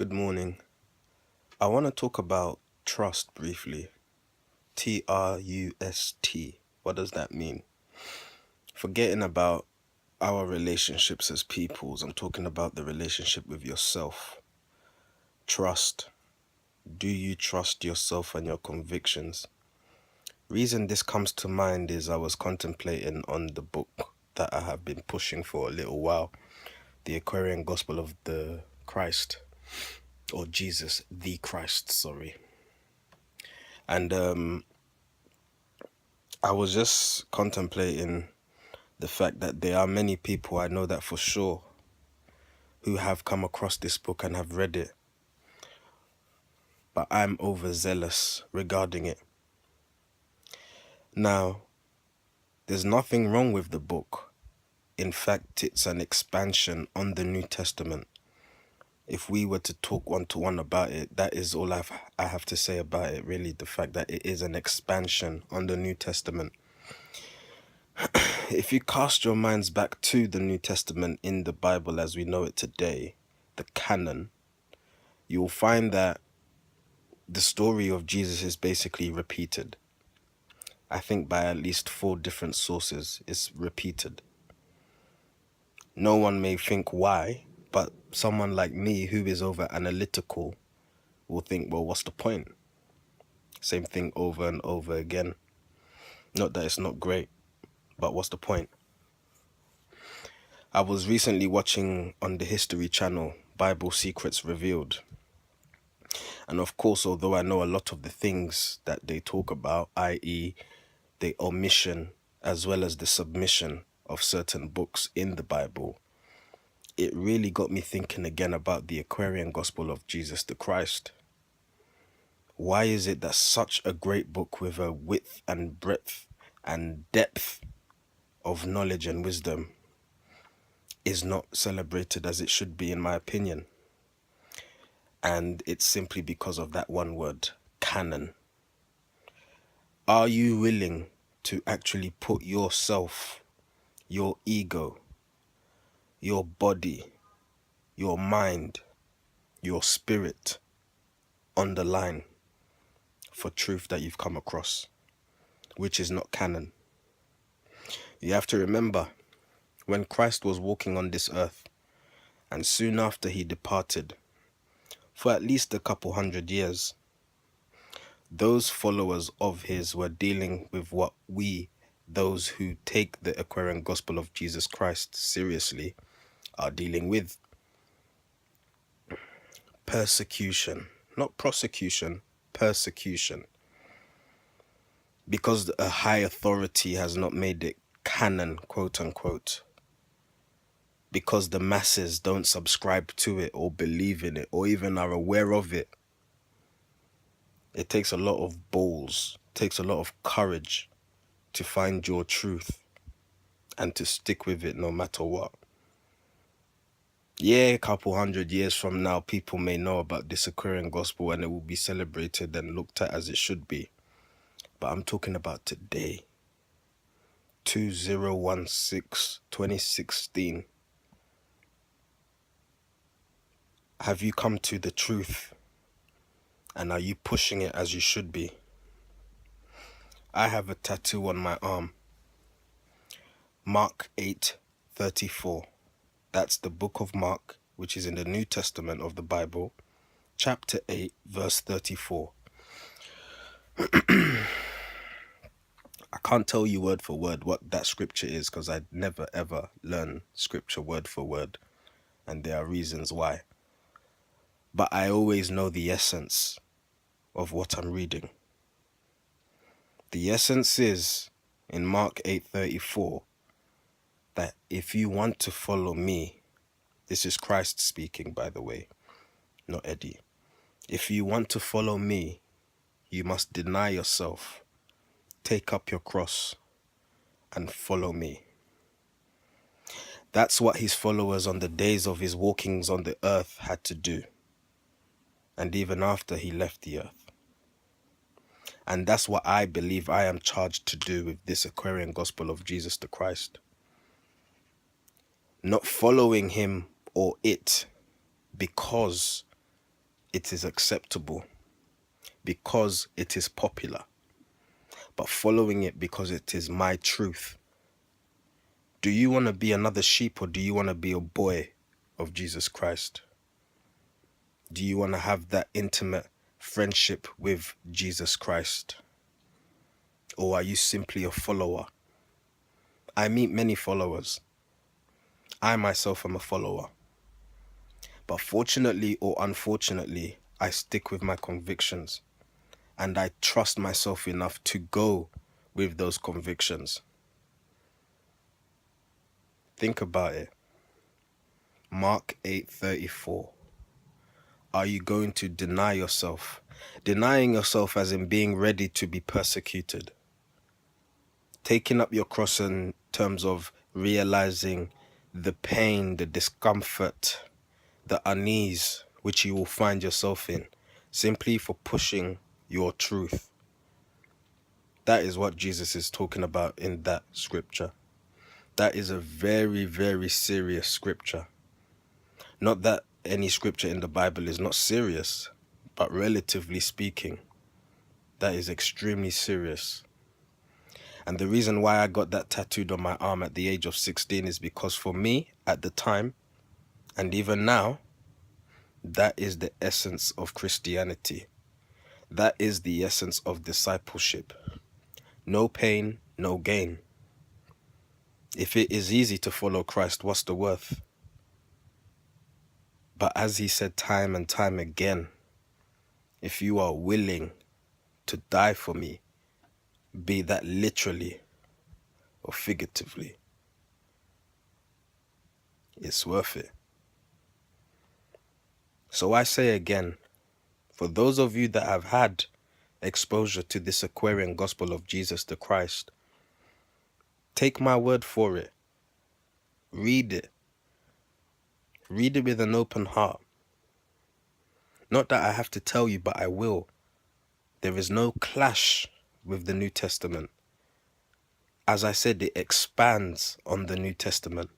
Good morning. I want to talk about trust briefly. Trust. What does that mean? Forgetting about our relationships as peoples, I'm talking about the relationship with yourself. Trust. Do you trust yourself and your convictions? Reason this comes to mind is I was contemplating on the book that I have been pushing for a little while, The Aquarian Gospel of the Christ, or Jesus the Christ, sorry. And I was just contemplating the fact that there are many people, I know that for sure, who have come across this book and have read it, but I'm overzealous regarding it. Now, there's nothing wrong with the book. In fact, it's an expansion on the New Testament. If we were to talk one-to-one about it, that is all I have to say about it, really, the fact that it is an expansion on the New Testament. If you cast your minds back to the New Testament in the Bible as we know it today, the canon, you will find that the story of Jesus is basically repeated. I think by at least 4 different sources it's repeated. No one may think why, but someone like me who is over analytical will think, well, what's the point? Same thing over and over again. Not that it's not great, but what's the point? I was recently watching on the History Channel, Bible Secrets Revealed. And of course, although I know a lot of the things that they talk about, i.e. the omission as well as the submission of certain books in the Bible, it really got me thinking again about the Aquarian Gospel of Jesus the Christ. Why is it that such a great book with a width and breadth and depth of knowledge and wisdom is not celebrated as it should be, in my opinion? And it's simply because of that one word, canon. Are you willing to actually put yourself, your ego, your body, your mind, your spirit on the line for truth that you've come across, which is not canon? You have to remember, when Christ was walking on this earth, and soon after he departed, for at least a couple 100 years, those followers of his were dealing with what we, those who take the Aquarian Gospel of Jesus Christ seriously, are dealing with. Persecution. Not prosecution, persecution. Because a high authority has not made it canon, quote unquote. Because the masses don't subscribe to it or believe in it or even are aware of it. It takes a lot of balls, takes a lot of courage to find your truth and to stick with it no matter what. Yeah, a couple 100 years from now, people may know about this Aquarian Gospel and it will be celebrated and looked at as it should be. But I'm talking about today. 2016. Have you come to the truth? And are you pushing it as you should be? I have a tattoo on my arm. Mark 8:34. That's the book of Mark, which is in the New Testament of the Bible, chapter 8, verse 34. I can't tell you word for word what that scripture is because I never ever learn scripture word for word, and there are reasons why. But I always know the essence of what I'm reading. The essence is, in Mark 8:34, that if you want to follow me, this is Christ speaking, by the way, not Eddie. If you want to follow me, you must deny yourself, take up your cross, and follow me. That's what his followers on the days of his walkings on the earth had to do, and even after he left the earth. And that's what I believe I am charged to do with this Aquarian Gospel of Jesus the Christ. Not following him or it because it is acceptable, because it is popular, but following it because it is my truth. Do you want to be another sheep, or do you want to be a boy of Jesus Christ? Do you want to have that intimate friendship with Jesus Christ? Or are you simply a follower? I meet many followers. I myself am a follower. But fortunately or unfortunately, I stick with my convictions, and I trust myself enough to go with those convictions. Think about it. Mark 8:34. Are you going to deny yourself? Denying yourself as in being ready to be persecuted. Taking up your cross in terms of realizing the pain, the discomfort, the unease which you will find yourself in, simply for pushing your truth. That is what Jesus is talking about in that scripture. That is a very, very serious scripture. Not that any scripture in the Bible is not serious, but relatively speaking, that is extremely serious. And the reason why I got that tattooed on my arm at the age of 16 is because for me, at the time, and even now, that is the essence of Christianity. That is the essence of discipleship. No pain, no gain. If it is easy to follow Christ, what's the worth? But as he said time and time again, if you are willing to die for me, be that literally or figuratively, it's worth it. So I say again, for those of you that have had exposure to this Aquarian gospel of Jesus the Christ, take my word for it. Read it. Read it with an open heart. Not that I have to tell you, but I will. There is no clash with the New Testament. As I said, it expands on the New Testament.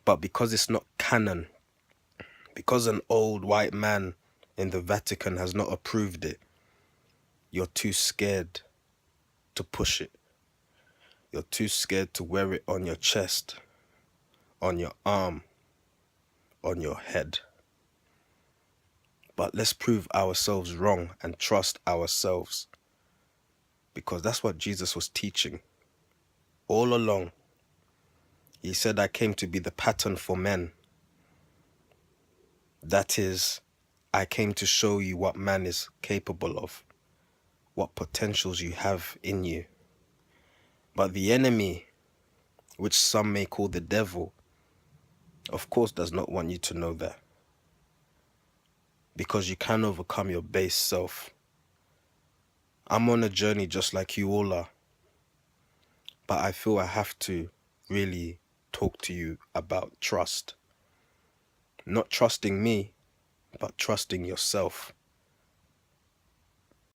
But because it's not canon, because an old white man in the Vatican has not approved it, you're too scared to push it. You're too scared to wear it on your chest, on your arm, on your head. But let's prove ourselves wrong and trust ourselves, because that's what Jesus was teaching all along. He said, I came to be the pattern for men. That is, I came to show you what man is capable of, what potentials you have in you. But the enemy, which some may call the devil, of course does not want you to know that. Because you can overcome your base self. I'm on a journey just like you all are. But I feel I have to really talk to you about trust. Not trusting me, but trusting yourself.